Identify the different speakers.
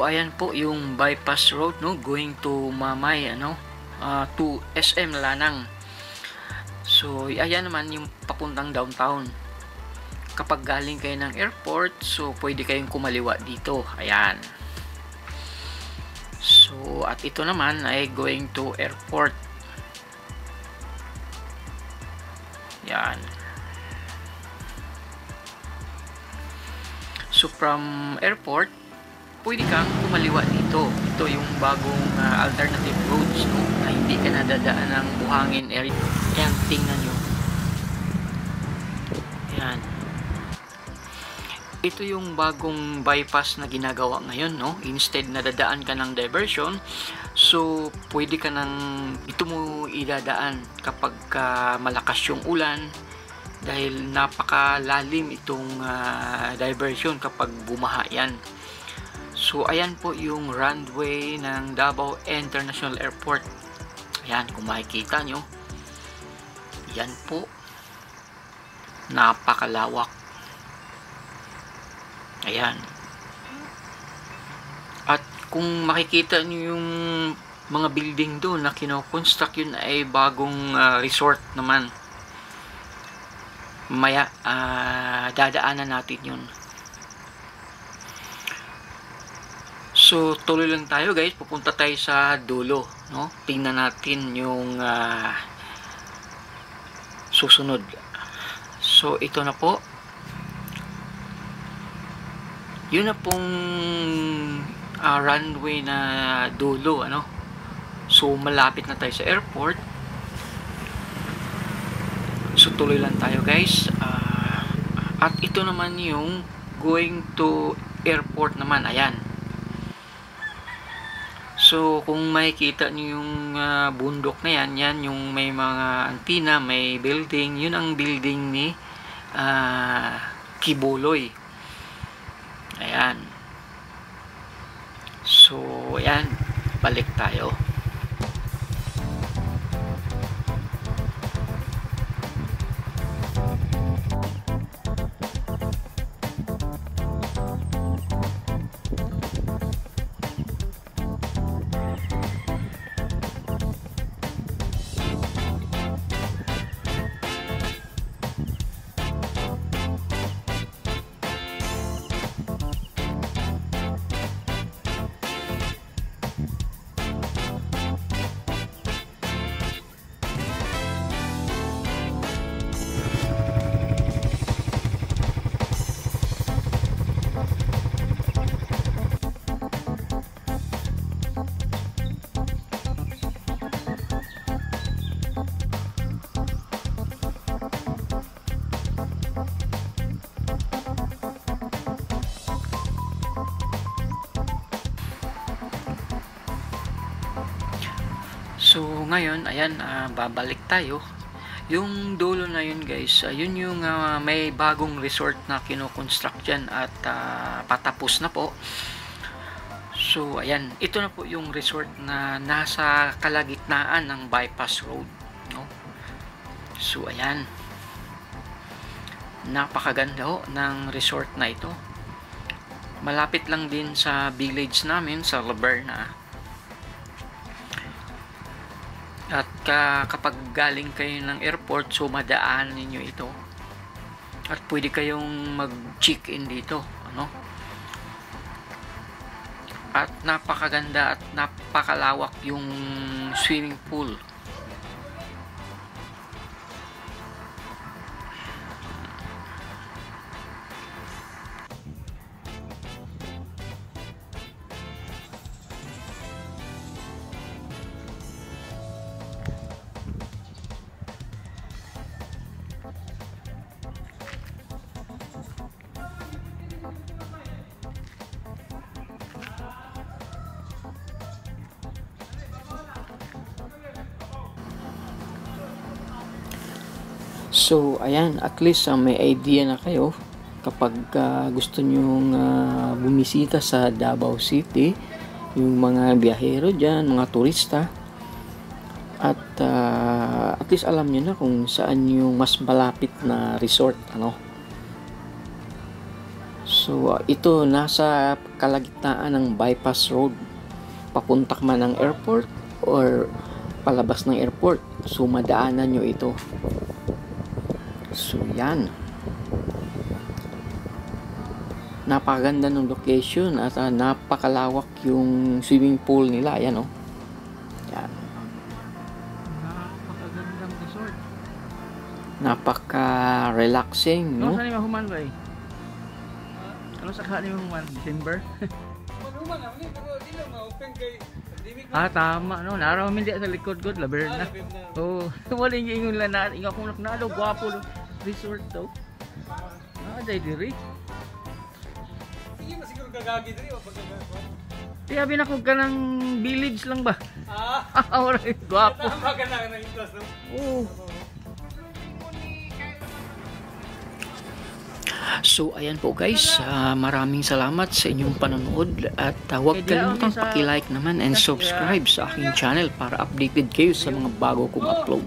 Speaker 1: ayan po yung bypass road, no, going to Mamay, to SM Lanang. So ayan naman yung papuntang downtown. Kapag galing kayo ng airport, so pwede kayong kumaliwa dito. Ayan. So at ito naman ay going to airport. Yan. So from airport, pwede kang kumaliwa dito. Ito yung bagong alternative roads, no, na hindi ka nadadaan ng buhangin area. Yan, tingnan nyo. Yan. Ito yung bagong bypass na ginagawa ngayon, no? Instead na dadaan ka ng diversion, so pwede ka ito mo idadaan kapag malakas yung ulan, dahil napakalalim itong diversion kapag bumaha yan. So ayan po yung runway ng Davao International Airport. Ayan, kung makikita nyo, yan po, napakalawak. Ayan. At kung makikita nyo yung mga building doon na kinoconstruct, yun ay bagong resort naman. Maya dadaanan natin yun. So tuloy lang tayo guys, pupunta tayo sa dulo, no? Tingnan natin yung susunod. So ito na po, yun na pong runway na dulo, so malapit na tayo sa airport. So tuloy lang tayo guys, at ito naman yung going to airport naman. Ayan. So kung makikita nyo yung bundok na yan, yan yung may mga antina, may building, yun ang building ni Kibuloy. Ayan. So ayan, balik tayo. So ngayon, ayan, babalik tayo. Yung dulo na yun guys, yun yung may bagong resort na kinoconstruct dyan at patapos na po. So ayan, ito na po yung resort na nasa kalagitnaan ng bypass road, no? So ayan, napakaganda ho ng resort na ito. Malapit lang din sa village namin sa Laverna. At kapag galing kayo ng airport, so madaan ninyo ito. At pwede kayong mag-check-in dito, At napakaganda at napakalawak yung swimming pool. So ayan, at least may idea na kayo kapag gusto nyong bumisita sa Davao City, yung mga biyahero dyan, mga turista, at least alam nyo na kung saan yung mas malapit na resort, So, ito nasa kalagitnaan ng bypass road. Papunta man ng airport or palabas ng airport. So, madaanan nyo ito. So, yan. Napakaganda ng location at napakalawak yung swimming pool nila. Yan, oh. Yan.
Speaker 2: Napakagandang resort.
Speaker 1: Napaka-relaxing, no?
Speaker 2: Ano sa nimo human ba? Ano sa kanimo human? December?
Speaker 3: Manuman na ni pero di lang ma-open kay pandemic.
Speaker 2: Tama no. Naraw min di sa likod gud laber na. Oh, wala yung ingon lang na ingon kung naknalo gwapo resort to. Day diri.
Speaker 3: Sige masiguro gagagi diri o pag
Speaker 2: Tiya binakog ka ng village lang ba? Ora gwapo.
Speaker 3: tama ka na ng class no.
Speaker 2: Oh.
Speaker 1: So, ayan po guys, maraming salamat sa inyong panonood at huwag kalimutang paki-like naman and subscribe sa aking channel para updated kayo sa mga bago kong upload.